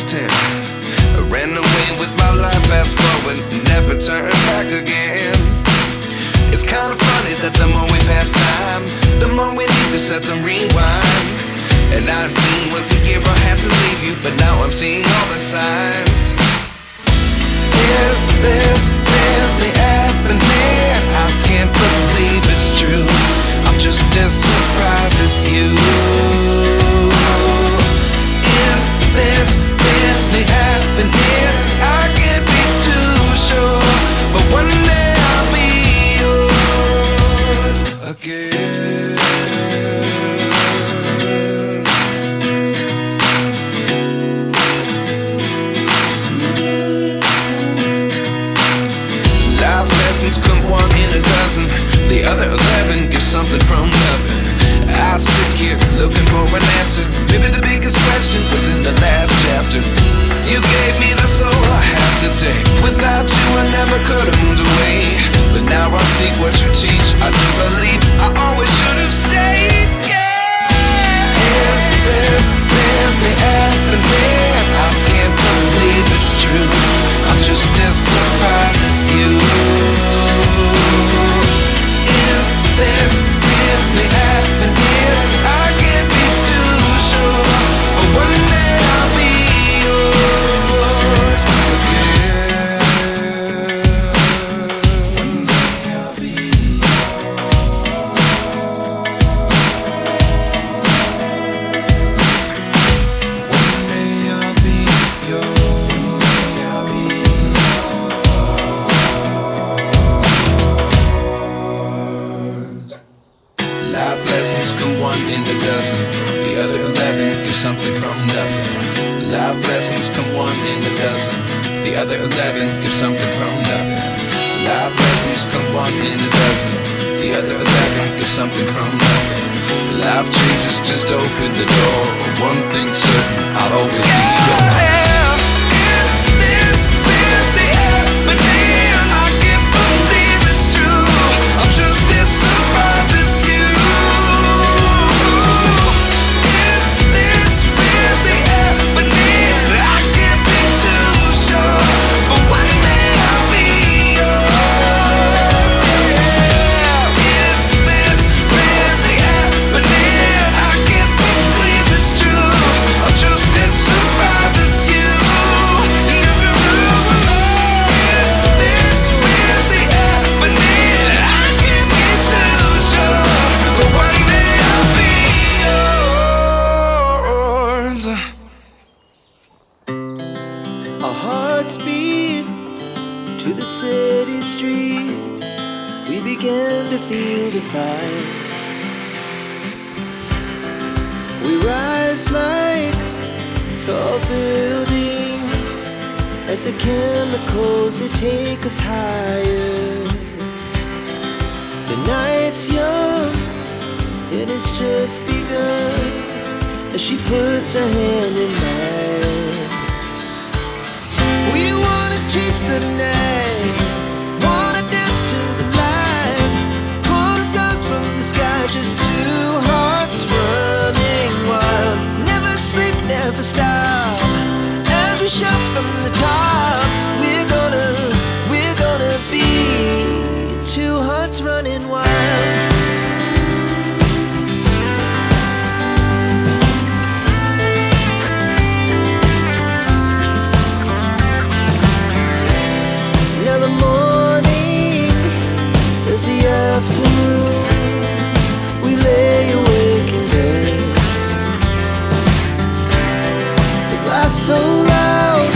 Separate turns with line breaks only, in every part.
was 10. I ran away with my life, fast forward, never turn back again. It's kinda funny that the more we pass time, the more we need to set the rewind. And 19 was the year I had to leave you, but now I'm seeing all the signs. Is this really happening? I can't believe it's true. I'm just as surprised as you. Is this really happening? I can't be too sure, but one day I'll be yours again. Life lessons come one in a dozen. The other 11 give something from nothing. I sit here looking for an answer. Maybe the biggest question was in the last chapter. You gave me the soul I have today. Without you I never could have moved away. But now I seek what you teach. I do believe I always should have stayed. Yeah. Is this really happening? I can't believe it's true. I'm just as surprised as you. Is this really happening? I can't be too sure, but one day I'll be yours again. One day I'll be yours. One day I'll be yours. I'll be yours. Life lessons come one in a dozen. The other 11 give something from nothing. Life lessons come one in a dozen. The other 11 give something from nothing. Life lessons come one in a dozen. The other 11 give something from nothing. Life changes just open the door. One thing's certain, I'll always be yours. Is this really happening? I can't believe it's true. I'm just as surprised as you. Is this really happening? I can't be too sure, but one day I'll be yours. Yeah. Is this really happening? I can't believe it's true. I'm just as surprised as you. Is this really happening? I can't be too sure, but one day I'll be yours.
Our hearts beat to the city streets. We began to feel the fire. We rise like tall buildings as the chemicals they take us higher. The night's young, it has just begun as she puts her hand in mine. We wanna chase the night, wanna dance to the light, pull stars from the sky, just two hearts running wild. Never sleep, never stop, as we shout from the top. We're gonna be two hearts running wild. Now the morning is the afternoon. We lay awake in bed. The laughs so loud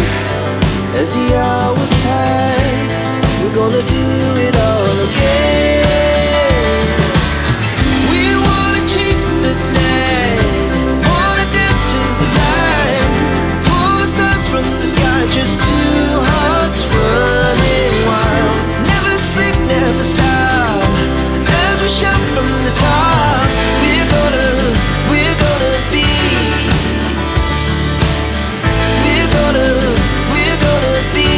as the hours pass. We're gonna do it all again. We wanna chase the night, wanna dance to the light, pull stars from the sky, just two hearts running wild. Never sleep, never stop, as we shout from the top. We're gonna be. We're gonna be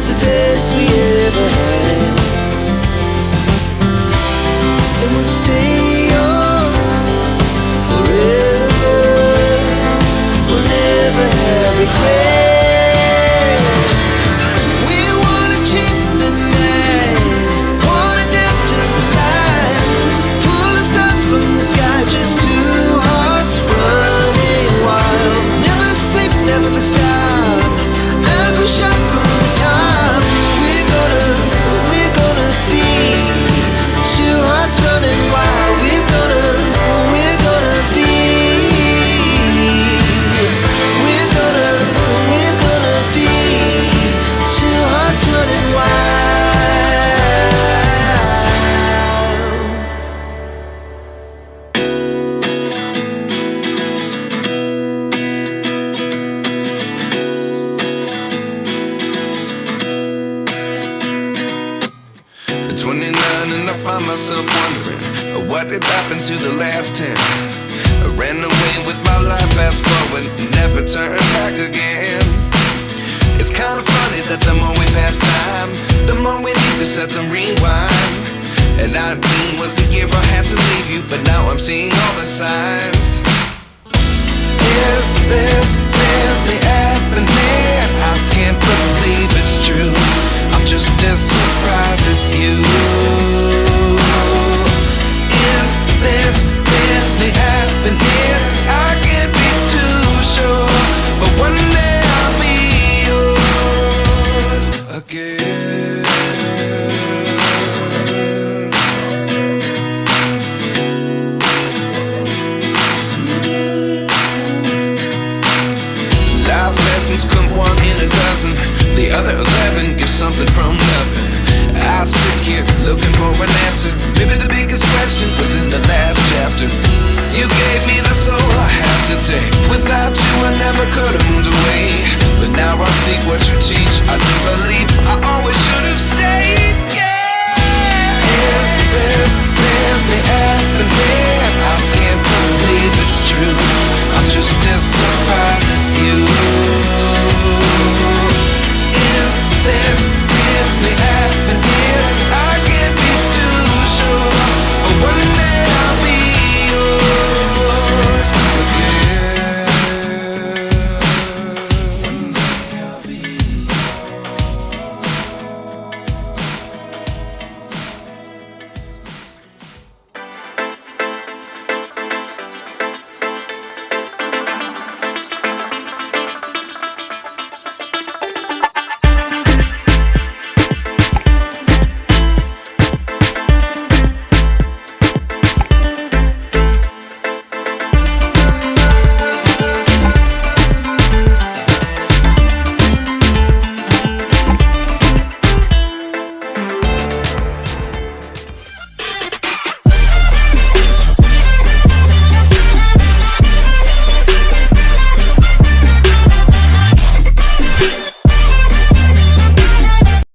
was the best we ever had. And we'll stay on forever. We'll never have regrets. We wanna chase the night, wanna dance to the light, pull the stars from the sky, just two hearts running wild. Never sleep, never stop, as we shot from the top. We're gonna be two hearts running wild. We're gonna be. We're gonna be two hearts running
At 29 and I find myself wondering what did happen to the last 10. I ran away with my life, fast forward, never turn back again. It's kinda funny that the more we pass time, the more we need to set the rewind. And 19 was the year I had to leave you, but now I'm seeing all the signs. Is this really happening? I can't believe it's true. I'm just as surprised as you. Is this really happening? I can't be too sure, but one day I'll be yours again. Life lessons come one in a dozen, the other 11 give something from nothing. I sit here looking for an answer. Maybe the biggest question was in the last chapter. You gave me the soul I have today. Without you I never could have moved away, but now I see what you teach. I do believe I always should have stayed. Yeah. Is this really happening? I can't believe it's true. I'm just as surprised as you.